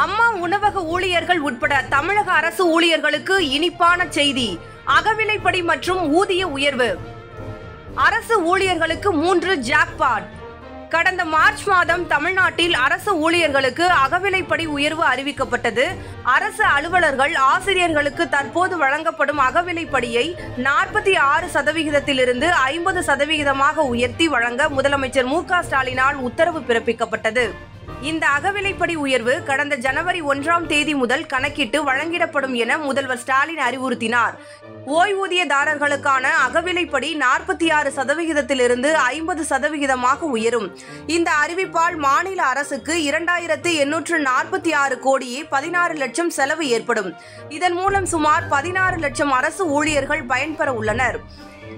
அம்மா உணவக ஊழியர்கள் உட்பட தமிழக அரசு ஊழியர்களுக்கு இனிப்பான செய்தி. அகவிலைப்படி மற்றும் ஊதிய உயர்வு. அரசு ஊழியர்களுக்கு 3 ஜாக்பாட். கடந்த மார்ச் மாதம் தமிழ்நாட்டில் அரசு ஊழியர்களுக்கு அகவிலைப்படி உயர்வு அறிவிக்கப்பட்டது. அரசு அலுவலர்கள், ஆசிரியர்களுக்கு தற்போது வழங்கப்படும் அகவிலைப்படியை 46%இலிருந்து 50%ஆக உயர்த்தி வழங்க முதலமைச்சர் மு.க. ஸ்டாலினால் உத்தரவு பிறப்பிக்கப்பட்டது. இந்த அகவிலைப்படி உயர்வு கடந்த ஜனவரி 1ஆம் தேதி முதல் கணக்கிட்டு வழங்கிடப்படும் என முதல்வர் ஸ்டாலின் அறிவுறுத்தினார். ஓய்வூதியதாரர்களுக்கான அகவிலைப்படி 46%இலிருந்து 50%ஆக உயரும். இந்த அறிவிப்பால் மாநில அரசுக்கு 2846 கோடியே 16 லட்சம் செலவு ஏற்படும். இதன் மூலம் சுமார் 16 லட்சம் அரசு ஊழியர்கள் பயன்பெற உள்ளனர்.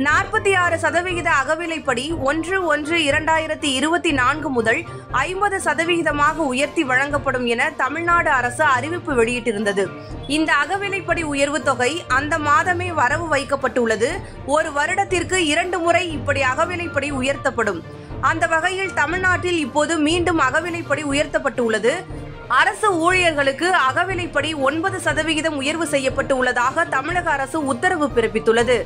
46% அகவிலைப்படி 1/1/2024 முதல் 50%ஆக உயர்த்தி வழங்கப்படும் என தமிழ்நாடு அரசு அறிவிப்பு வெளியிட்டிருந்தது. இந்த அகவிலைப்படி உயர்வு தொகை அந்த மாதமே வரவு வைக்கப்பட்டுள்ளது. ஒரு வருடத்திற்கு 2 முறை இப்படி அகவிலைப்படி உயர்த்தப்படும். அந்த வகையில் தமிழ்நாட்டில் இப்போது மீண்டும் அகவிலைப்படி உயர்த்தப்பட்டுள்ளது. அரசு ஊழியர்களுக்கு அகவிலைப்படி 9% உயர்வு செய்யப்பட்டு உள்ளதாக தமிழக அரசு உத்தரவு பிறப்பித்துள்ளது.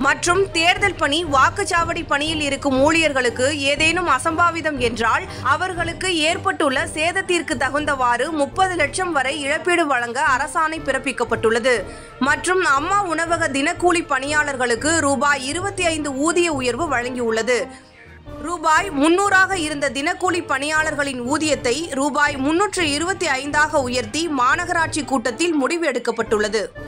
மற்றும் தேர்தல் பணி, வாக்குச்சாவடி பணியில் இருக்கும் ஊழியர்களுக்கு ஏதேனும் அசம்பாவிதம் என்றால் அவர்களுக்கு ஏற்பட்டுள்ள சேதத்திற்கு தகுந்தவாறு 30 லட்சம் வரை இழப்பீடு வழங்க அரசாணை பிறப்பிக்கப்பட்டுள்ளது. மற்றும் அம்மா உணவக தினக்கூலி பணியாளர்களுக்கு ரூபாய் 25 ஊதிய உயர்வு வழங்கியுள்ளது. ரூபாய் 300ஆக இருந்த தினக்கூலி பணியாளர்களின் ஊதியத்தை ரூபாய் 325ஆக உயர்த்தி மாநகராட்சி கூட்டத்தில் முடிவு எடுக்கப்பட்டுள்ளது.